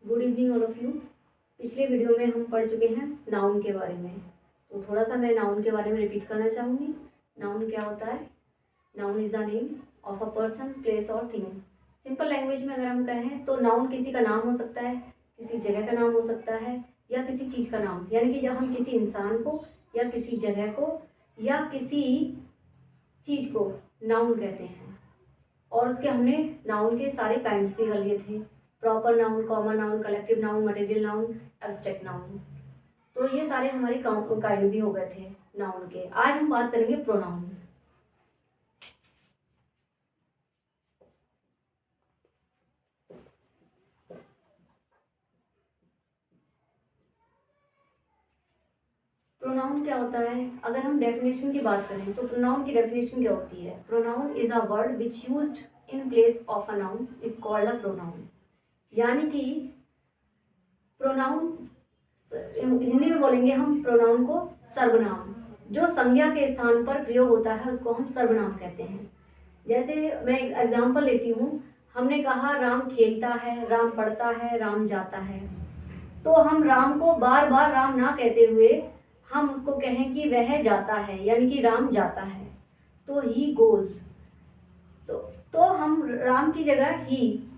Good evening all of you. पिछले video में हम पढ़ चुके हैं नाउन के बारे में, तो थोड़ा सा मैं नाउन के बारे में रिपीट करना चाहूँगी। नाउन क्या होता है? Noun is the name of a person, place और थिंग। सिंपल लैंग्वेज में अगर हम कहें तो नाउन किसी का नाम हो सकता है, किसी जगह का नाम हो सकता है, या किसी चीज़ का नाम। यानी कि जब हम किसी इंसान को या किसी जगह को या किसी चीज़ को नाउन कहते हैं। और उसके हमने नाउन के सारे काइंड्स भी कर लिए थे: proper noun, common noun, collective noun, material noun, abstract noun. तो ये सारे हमारे काइंड भी हो गए थे नाउन के। आज हम बात करेंगे प्रोनाउन। प्रोनाउन क्या होता है? अगर हम डेफिनेशन की बात करें तो प्रोनाउन की डेफिनेशन क्या होती है? Pronoun is a word which used in place of a noun is called a pronoun. यानी कि प्रोनाउन, हिंदी में बोलेंगे हम प्रोनाउन को सर्वनाम। जो संज्ञा के स्थान पर प्रयोग होता है उसको हम सर्वनाम कहते हैं। जैसे मैं एक एग्जांपल लेती हूँ। हमने कहा राम खेलता है, राम पढ़ता है, राम जाता है। तो हम राम को बार बार राम ना कहते हुए हम उसको कहें कि वह जाता है, यानी कि राम जाता है, तो ही गोज। तो हम राम की जगह ही।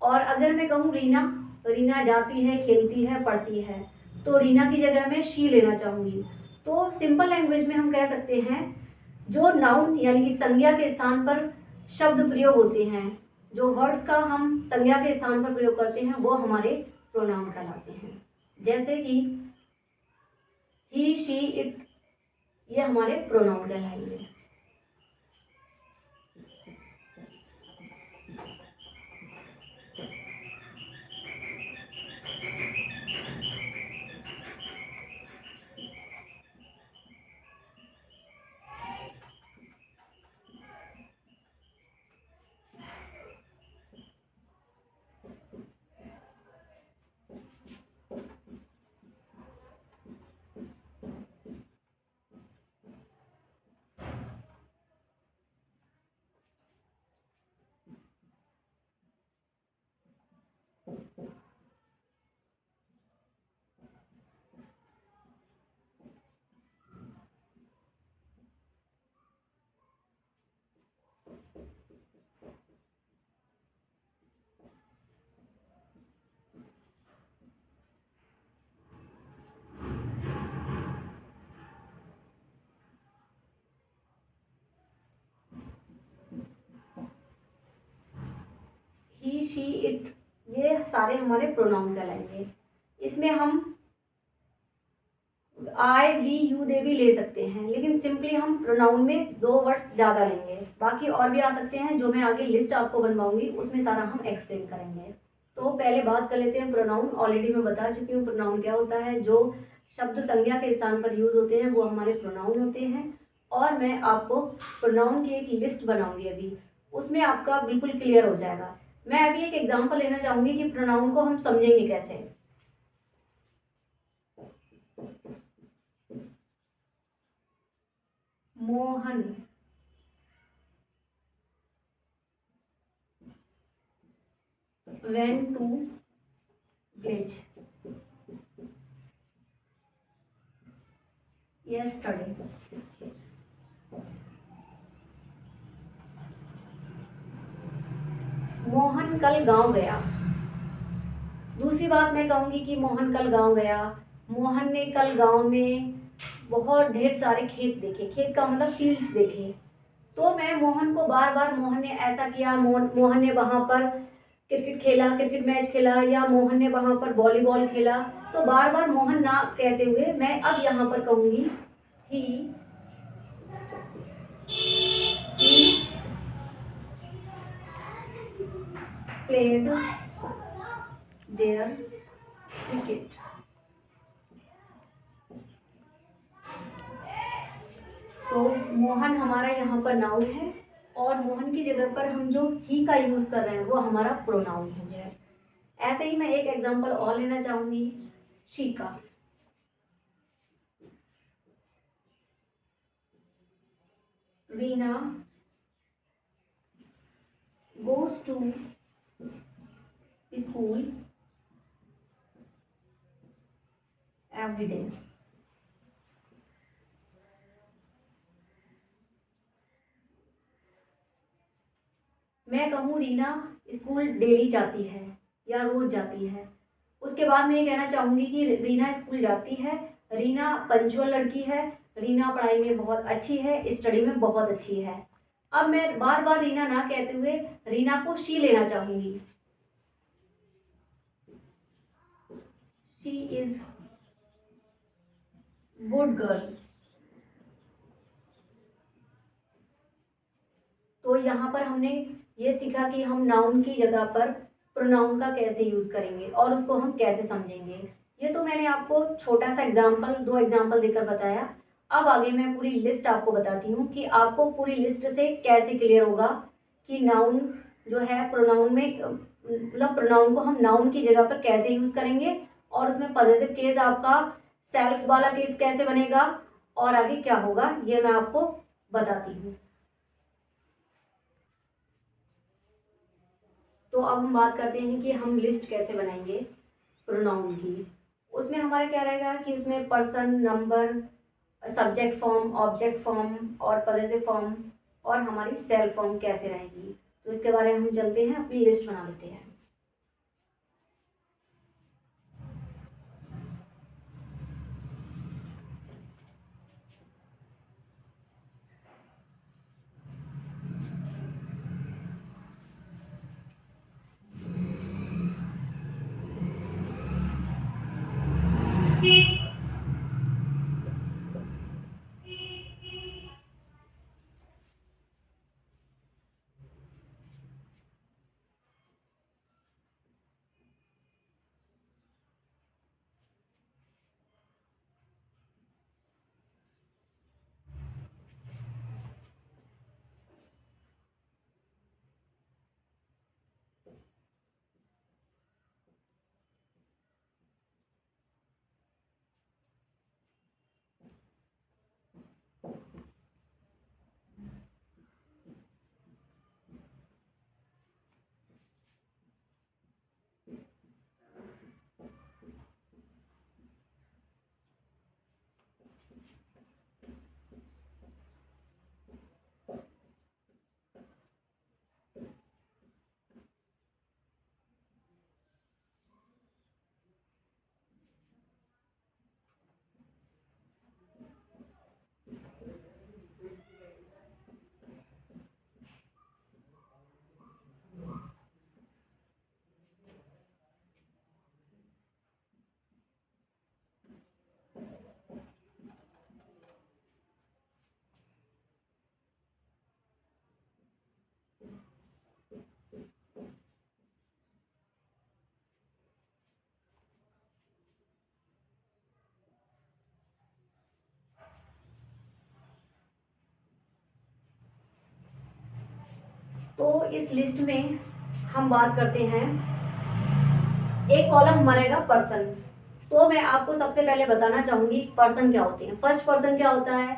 और अगर मैं कहूँ रीना, रीना जाती है, खेलती है, पढ़ती है, तो रीना की जगह मैं शी लेना चाहूँगी। तो सिंपल लैंग्वेज में हम कह सकते हैं जो नाउन यानी कि संज्ञा के स्थान पर शब्द प्रयोग होते हैं, जो वर्ड्स का हम संज्ञा के स्थान पर प्रयोग करते हैं, वो हमारे प्रोनाउन कहलाते हैं। जैसे कि ही, शी, इट, ये हमारे प्रोनाउन कहलाएंगे। ही, शी, इट, ये सारे हमारे प्रोनाउन कहलाएंगे। इसमें हम आई, वी, यू, दे भी ले सकते हैं, लेकिन सिंपली हम प्रोनाउन में 2 वर्ड्स ज़्यादा लेंगे। बाकी और भी आ सकते हैं, जो मैं आगे लिस्ट आपको बनवाऊंगी उसमें सारा हम एक्सप्लेन करेंगे। तो पहले बात कर लेते हैं प्रोनाउन। ऑलरेडी मैं बता चुकी हूँ प्रोनाउन क्या होता है। जो शब्द संज्ञा के स्थान पर यूज होते हैं वो हमारे प्रोनाउन होते हैं। और मैं आपको प्रोनाउन की एक लिस्ट बनाऊंगी अभी, उसमें आपका बिल्कुल क्लियर हो जाएगा। मैं अभी एक एग्जाम्पल लेना चाहूंगी कि प्रोनाउन को हम समझेंगे कैसे। Mohan went to village yesterday. Mohan कल गांव गया। दूसरी बात मैं कहूंगी कि मोहन कल गांव गया। मोहन ने कल गांव में बहुत ढेर सारे खेत देखे। खेत का मतलब फील्ड्स देखे। तो मैं मोहन को बार बार मोहन ने ऐसा किया, मोहन ने वहां पर क्रिकेट खेला, क्रिकेट मैच खेला, या मोहन ने वहां पर वॉलीबॉल खेला, तो बार बार मोहन ना कहते हुए मैं अब यहाँ पर कहूंगी ही played their cricket. तो मोहन हमारा यहाँ पर नाउन है, और मोहन की जगह पर हम जो ही का यूज कर रहे हैं वो हमारा प्रोनाउन हो गया है। ऐसे ही मैं एक एग्जांपल और लेना चाहूंगी, शी का। Reena goes to school everyday. मैं कहूँ रीना स्कूल डेली जाती है या रोज जाती है, उसके बाद मैं ये कहना चाहूँगी कि रीना स्कूल जाती है, रीना पंचुअल लड़की है, रीना पढ़ाई में बहुत अच्छी है, स्टडी में बहुत अच्छी है। अब मैं बार बार रीना ना कहते हुए रीना को शी लेना चाहूँगी। She is good girl. तो यहाँ पर हमने ये सीखा कि हम नाउन की जगह पर प्रोनाउन का कैसे यूज करेंगे और उसको हम कैसे समझेंगे। ये तो मैंने आपको छोटा सा एग्जाम्पल, 2 एग्जाम्पल देकर बताया। अब आगे मैं पूरी लिस्ट आपको बताती हूँ कि आपको पूरी लिस्ट से कैसे क्लियर होगा कि नाउन जो है प्रोनाउन में, मतलब प्रोनाउन को हम नाउन की जगह पर कैसे यूज करेंगे और उसमें पॉजिटिव केस आपका सेल्फ वाला केस कैसे बनेगा और आगे क्या होगा, ये मैं आपको बताती हूँ। तो अब हम बात करते हैं कि हम लिस्ट कैसे बनाएंगे प्रोनाउन की। उसमें हमारा क्या रहेगा कि उसमें person, number, subject form, object form और पॉजेसिव फॉर्म और हमारी सेल्फ फॉर्म कैसे रहेगी। तो इसके बारे में हम चलते हैं, अपनी लिस्ट बना लेते हैं। तो इस लिस्ट में हम बात करते हैं, एक कॉलम हमारा रहेगा पर्सन। तो मैं आपको सबसे पहले बताना चाहूंगी पर्सन क्या होते हैं, फर्स्ट पर्सन क्या होता है,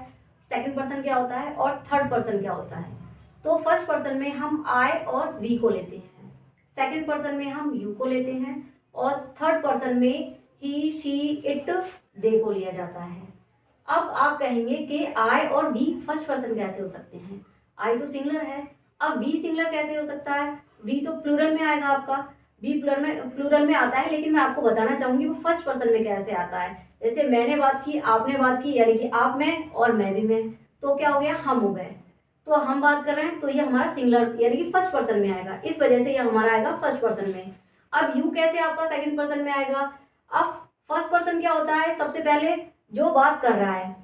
सेकंड पर्सन क्या होता है और थर्ड पर्सन क्या होता है। तो फर्स्ट पर्सन में हम आई और वी को लेते हैं, सेकंड पर्सन में हम यू को लेते हैं और थर्ड पर्सन में ही, शी, इट, दे को लिया जाता है। अब आप कहेंगे कि आई और वी फर्स्ट पर्सन कैसे हो सकते हैं, आई तो सिंगुलर है, अब वी सिंगुलर कैसे हो सकता है, वी तो प्लूरल में आएगा आपका, वी प्लूरल में आता है, लेकिन मैं आपको बताना चाहूंगी वो फर्स्ट पर्सन में कैसे आता है। जैसे मैंने बात की, आपने बात की, यानी कि आप में और मैं भी में, तो क्या हो गया, हम हो गए। तो हम बात कर रहे हैं तो ये हमारा सिंगुलर यानी कि फर्स्ट पर्सन में आएगा, इस वजह से ये हमारा आएगा फर्स्ट पर्सन में। अब यू कैसे आपका सेकंड पर्सन में आएगा। अब फर्स्ट पर्सन क्या होता है, सबसे पहले जो बात कर रहा है।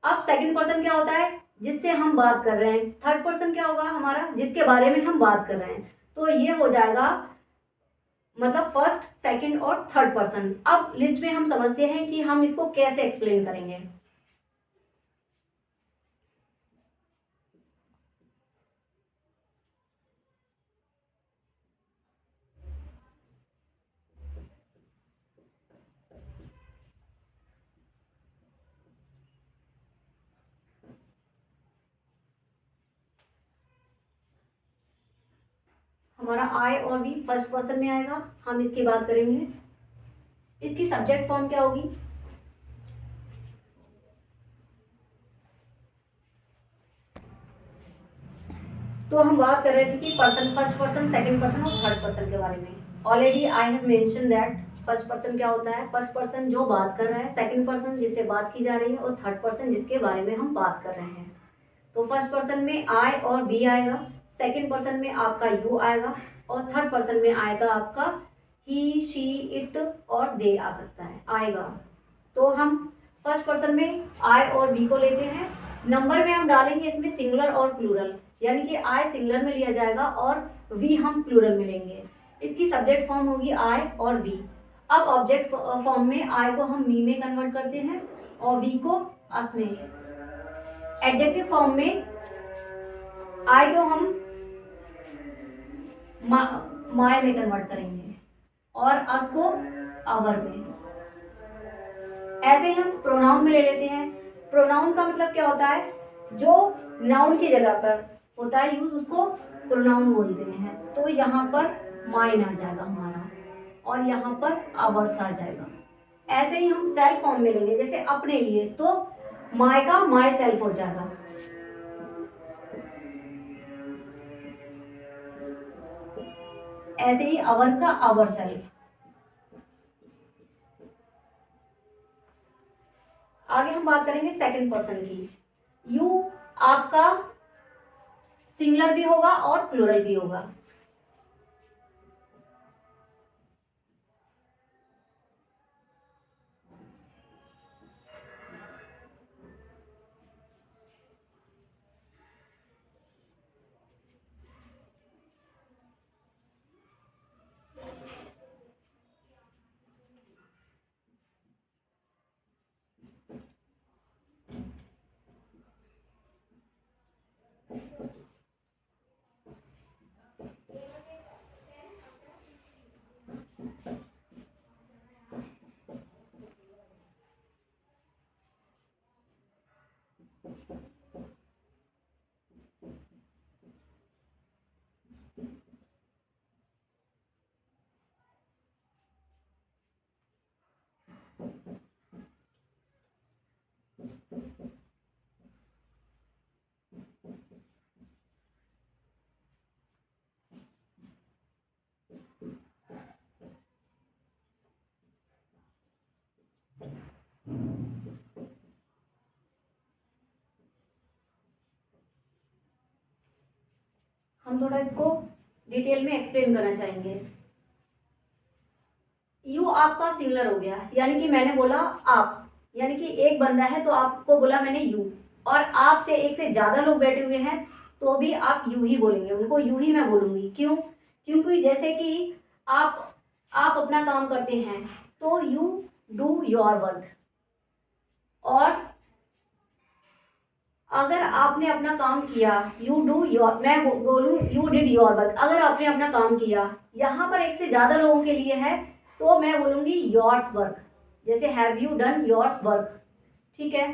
अब सेकंड पर्सन क्या होता है, जिससे हम बात कर रहे हैं। थर्ड पर्सन क्या होगा हमारा, जिसके बारे में हम बात कर रहे हैं। तो ये हो जाएगा मतलब फर्स्ट, सेकंड और थर्ड पर्सन। अब लिस्ट में हम समझते हैं कि हम इसको कैसे एक्सप्लेन करेंगे। हमारा आई और वी फर्स्ट पर्सन में आएगा, हम इसकी बात करेंगे। इसकी सब्जेक्ट फॉर्म क्या होगी, तो हम बात कर रहे थे कि person, first person, second person और थर्ड पर्सन के बारे में। Already I have mention that first person क्या होता है, फर्स्ट पर्सन जो बात कर रहा है, सेकंड पर्सन जिससे बात की जा रही है, और थर्ड पर्सन जिसके बारे में हम बात कर रहे हैं। तो फर्स्ट पर्सन में आई और वी आएगा, सेकंड पर्सन में आपका यू आएगा, और थर्ड पर्सन में आएगा आपका ही, शी, इट और दे आ सकता है, आएगा। तो हम फर्स्ट पर्सन में आई और वी को लेते हैं। नंबर में हम डालेंगे इसमें सिंगुलर और प्लूरल, यानी कि आई सिंगुलर में लिया जाएगा और वी हम प्लूरल में लेंगे। इसकी सब्जेक्ट फॉर्म होगी आई और वी। अब ऑब्जेक्ट फॉर्म में आई को हम मी में कन्वर्ट करते हैं और वी को अस में। एडजेक्टिव फॉर्म में आई को हम माय में कन्वर्ट करेंगे और अस को आवर में। ऐसे ही हम प्रोनाउन में ले लेते हैं। प्रोनाउन का मतलब क्या होता है, जो नाउन की जगह पर होता है यूज, उसको प्रोनाउन बोलते हैं। तो यहाँ पर माइन आ जाएगा हमारा और यहाँ पर आवर्स आ जाएगा। ऐसे ही हम सेल्फ फॉर्म में लेंगे, जैसे अपने लिए, तो माय का माय सेल्फ हो जाएगा। ऐसे ही अवर का अवर सेल्फ। आगे हम बात करेंगे सेकंड पर्सन की। यू आपका सिंगुलर भी होगा और प्लूरल भी होगा। हम थोड़ा इसको डिटेल में एक्सप्लेन करना चाहेंगे। यू आपका सिंगुलर हो गया, यानी कि मैंने बोला आप, यानी कि एक बंदा है तो आपको बोला मैंने यू, और आप से एक से ज्यादा लोग बैठे हुए हैं तो भी आप यू ही बोलेंगे, उनको यू ही मैं बोलूंगी। क्यों? क्योंकि जैसे कि आप अपना काम करते हैं तो यू डू योर वर्क, और अगर आपने अपना काम किया, यू डू योर, मैं बोलूँ यू डिड योर वर्क, अगर आपने अपना काम किया, यहाँ पर एक से ज़्यादा लोगों के लिए है तो मैं बोलूँगी योर्स वर्क, जैसे have you done yours work. ठीक है,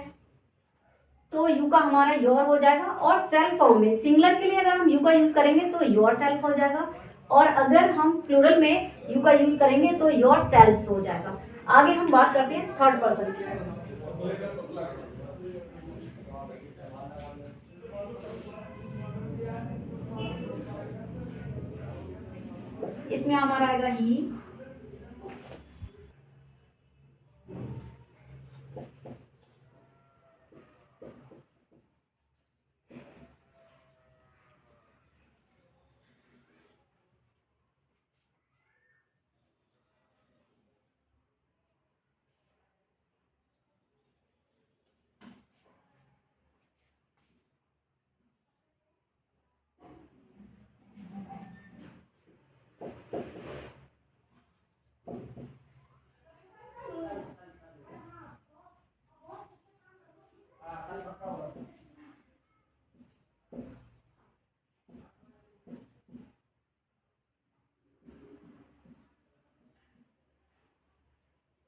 तो यू का हमारा योर हो जाएगा। और सेल्फ फॉर्म में सिंगुलर के लिए अगर हम यू का यूज़ करेंगे तो योर सेल्फ हो जाएगा, और अगर हम प्लूरल में यू का यूज़ करेंगे तो योर सेल्फ्स हो जाएगा। आगे हम बात करते हैं थर्ड पर्सन की। इसमें हमारा आएगा ही,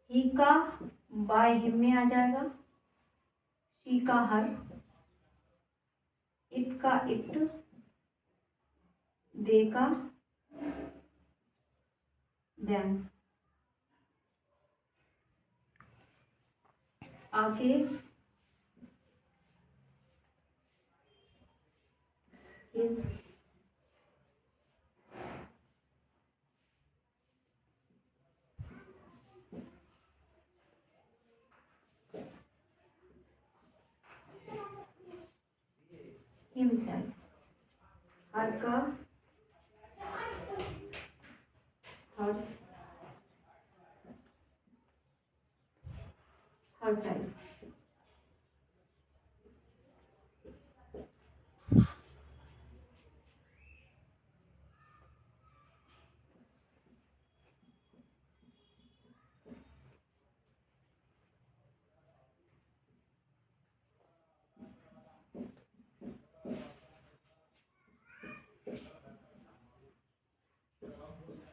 ही का बाय हिम में आ जाएगा, शी का हर, इट का इट, दे का देम। आगे हिज, हिमसेल्फ, हर का, हर्स, हर सेल्फ।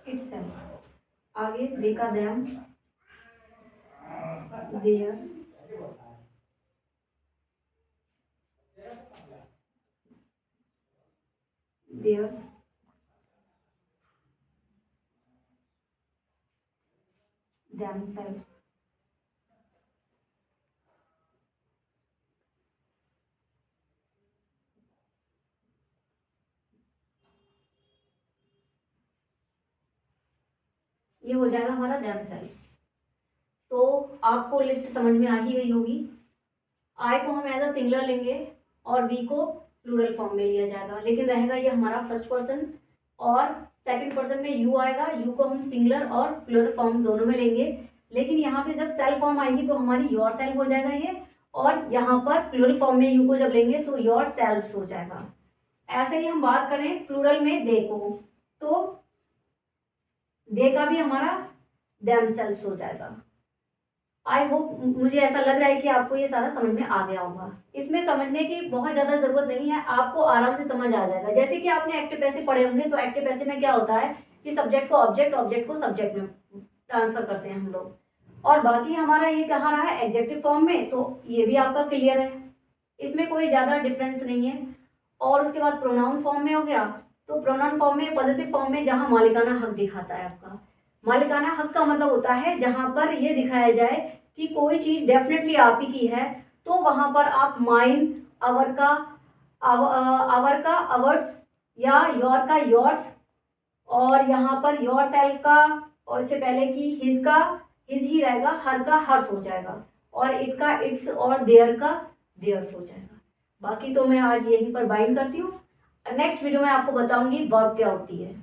itself, आगे they का them, their, theirs, themselves, ये हो जाएगा हमारा themselves। तो आपको लिस्ट समझ में आ ही गई होगी। आई को हम एज अ सिंगुलर लेंगे और वी को प्लूरल फॉर्म में लिया जाएगा, लेकिन रहेगा ये हमारा फर्स्ट पर्सन, और सेकंड पर्सन में यू आएगा। यू को हम सिंगुलर और प्लूरल फॉर्म दोनों में लेंगे, लेकिन यहाँ पे जब सेल्फ फॉर्म आएगी तो हमारी योर सेल्फ हो जाएगा ये, और यहाँ पर प्लूरल फॉर्म में यू को जब लेंगे तो योर सेल्फ्स हो जाएगा। ऐसे ही हम बात करें प्लूरल में दे को, तो दे का भी हमारा देम सेल्फ्स हो जाएगा। आई होप, मुझे ऐसा लग रहा है कि आपको ये सारा समझ में आ गया होगा। इसमें समझने की बहुत ज़्यादा ज़रूरत नहीं है, आपको आराम से समझ आ जाएगा। जैसे कि आपने एक्टिव पैसिव पढ़े होंगे, तो एक्टिव पैसिव में क्या होता है कि सब्जेक्ट को ऑब्जेक्ट, ऑब्जेक्ट को सब्जेक्ट में ट्रांसफर करते हैं हम लोग, और बाकी हमारा ये कहाँ रहा है एडजेक्टिव फॉर्म में, तो ये भी आपका क्लियर है, इसमें कोई ज़्यादा डिफरेंस नहीं है। और उसके बाद प्रोनाउन फॉर्म में हो गया, तो प्रोनाउन फॉर्म में पॉजिटिव फॉर्म में जहाँ मालिकाना हक दिखाता है आपका। मालिकाना हक का मतलब होता है जहाँ पर ये दिखाया जाए कि कोई चीज़ डेफिनेटली आप ही की है, तो वहाँ पर आप माइन, आवर का अवर्स, या योर का योर्स, और यहाँ पर योर सेल्फ का, और इससे पहले कि हिज का हिज ही रहेगा, हर का हर्स हो जाएगा, और इट का इट्स, और देयर का देयर्स हो जाएगा। बाकी तो मैं आज यहीं पर बाइंड करती हूँ। नेक्स्ट वीडियो में आपको बताऊंगी वर्ब क्या होती है।